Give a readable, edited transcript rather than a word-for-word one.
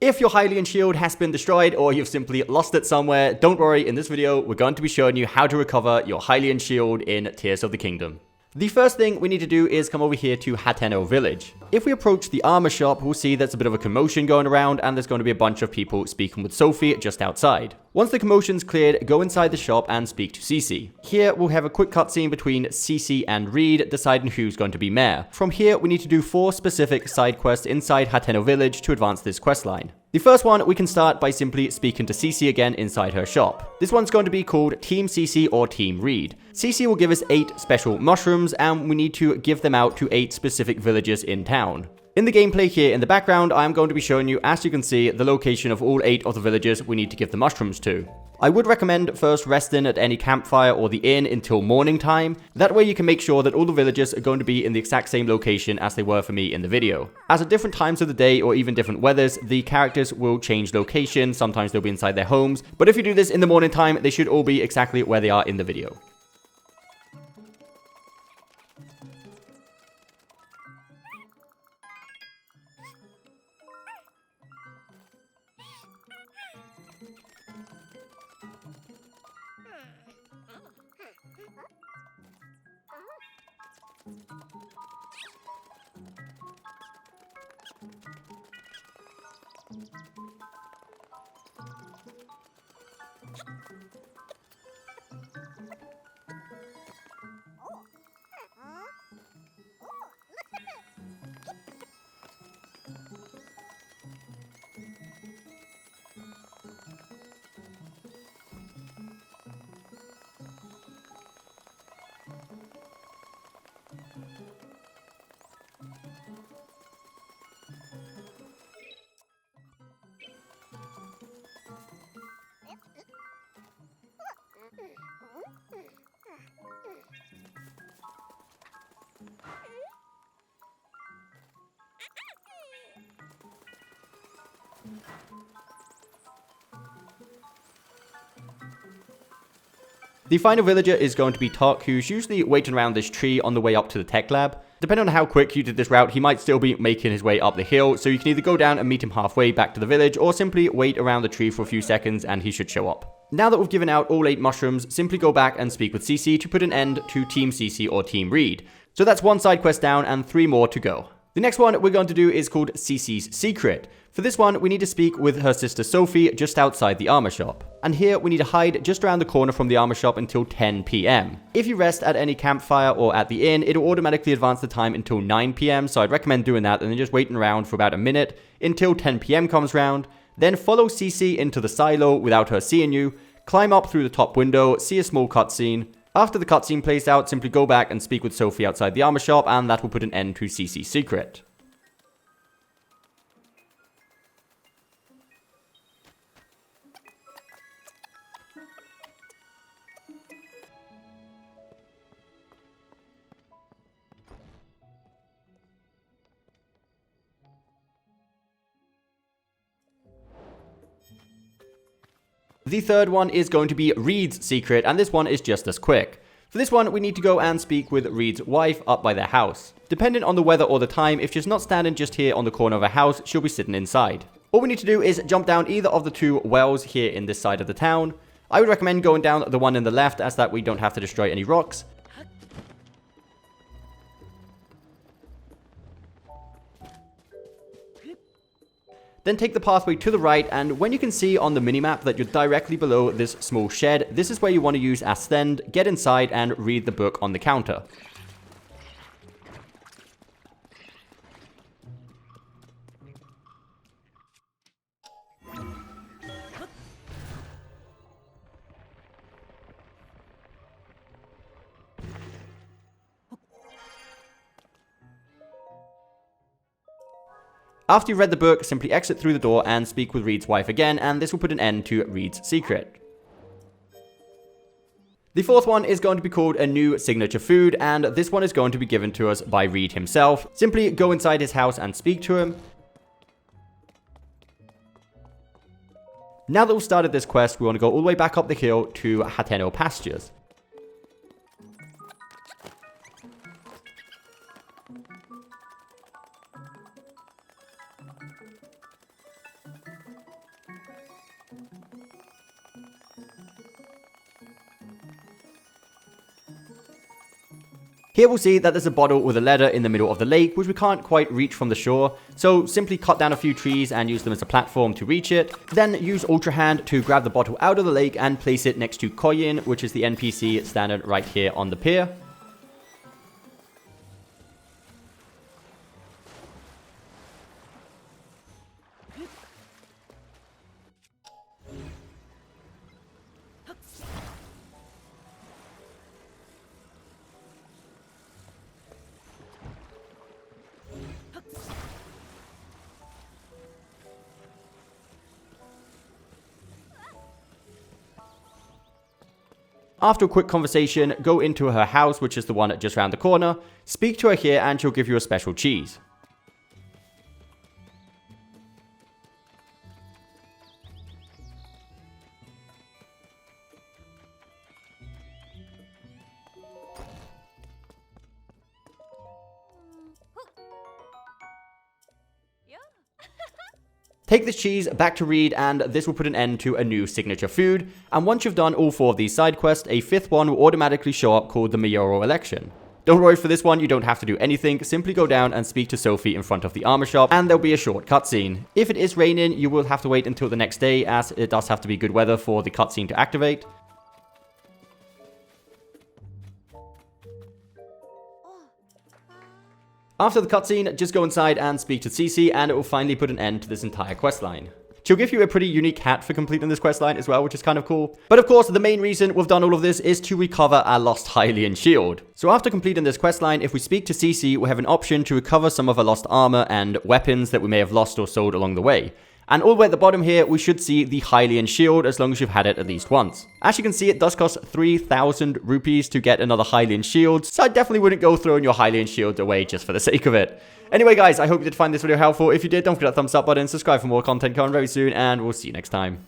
If your Hylian Shield has been destroyed or you've simply lost it somewhere, don't worry, in this video we're going to be showing you how to recover your Hylian Shield in Tears of the Kingdom. The first thing we need to do is come over here to Hateno Village. If we approach the armor shop, we'll see there's a bit of a commotion going around and there's going to be a bunch of people speaking with Sophie just outside. Once the commotion's cleared, go inside the shop and speak to Cece. Here we'll have a quick cutscene between Cece and Reede deciding who's going to be mayor. From here we need to do 4 specific side quests inside Hateno Village to advance this quest line. The first one we can start by simply speaking to Cece again inside her shop. This one's going to be called Team Cece or Team Reede. Cece will give us 8 special mushrooms and we need to give them out to 8 specific villages in town. In the gameplay here in the background, I'm going to be showing you, as you can see, the location of all 8 of the villages we need to give the mushrooms to. I would recommend first resting at any campfire or the inn until morning time. That way you can make sure that all the villages are going to be in the exact same location as they were for me in the video. As at different times of the day or even different weathers, the characters will change location. Sometimes they'll be inside their homes, but if you do this in the morning time, they should all be exactly where they are in the video. The final villager is going to be Tok, who's usually waiting around this tree on the way up to the tech lab. Depending on how quick you did this route, he might still be making his way up the hill, so you can either go down and meet him halfway back to the village, or simply wait around the tree for a few seconds and he should show up. Now that we've given out all 8 mushrooms, simply go back and speak with Cece to put an end to Team Cece or Team Reede. So that's 1 side quest down and 3 more to go. The next one we're going to do is called Cece's Secret. For this one, we need to speak with her sister Sophie just outside the armor shop. And here we need to hide just around the corner from the armor shop until 10 PM. If you rest at any campfire or at the inn, it'll automatically advance the time until 9 PM, so I'd recommend doing that and then just waiting around for about a minute until 10 PM comes round. Then follow Cece into the silo without her seeing you, climb up through the top window, see a small cutscene. After the cutscene plays out, simply go back and speak with Sophie outside the armor shop, and that will put an end to Cece's secret. The third one is going to be Reede's secret, and this one is just as quick. For this one, we need to go and speak with Reede's wife up by their house. Depending on the weather or the time, if she's not standing just here on the corner of a house, she'll be sitting inside. All we need to do is jump down either of the 2 wells here in this side of the town. I would recommend going down the one in the left, as that we don't have to destroy any rocks. Then take the pathway to the right, and when you can see on the minimap that you're directly below this small shed, this is where you want to use Ascend, get inside and read the book on the counter. After you've read the book, simply exit through the door and speak with Reede's wife again, and this will put an end to Reede's secret. The fourth one is going to be called a new signature food, and this one is going to be given to us by Reede himself. Simply go inside his house and speak to him. Now that we've started this quest, we want to go all the way back up the hill to Hateno Pastures. Here we'll see that there's a bottle with a letter in the middle of the lake, which we can't quite reach from the shore, so simply cut down a few trees and use them as a platform to reach it. Then use Ultra Hand to grab the bottle out of the lake and place it next to Koyin, which is the NPC standard right here on the pier. After a quick conversation, go into her house, which is the one just around the corner, speak to her here and she'll give you a special cheese. Take this cheese back to Reede and this will put an end to a new signature food, and once you've done all 4 of these side quests, a 5th one will automatically show up called the Mayoral Election. Don't worry, for this one you don't have to do anything, simply go down and speak to Sophie in front of the armor shop and there'll be a short cutscene. If it is raining, you will have to wait until the next day, as it does have to be good weather for the cutscene to activate. After the cutscene, just go inside and speak to Cece and it will finally put an end to this entire questline. She'll give you a pretty unique hat for completing this questline as well, which is kind of cool. But of course, the main reason we've done all of this is to recover our lost Hylian Shield. So after completing this questline, if we speak to Cece, we have an option to recover some of our lost armor and weapons that we may have lost or sold along the way. And all the way at the bottom here, we should see the Hylian Shield as long as you've had it at least once. As you can see, it does cost 3,000 rupees to get another Hylian Shield, so I definitely wouldn't go throwing your Hylian Shield away just for the sake of it. Anyway guys, I hope you did find this video helpful. If you did, don't forget that thumbs up button, subscribe for more content coming very soon, and we'll see you next time.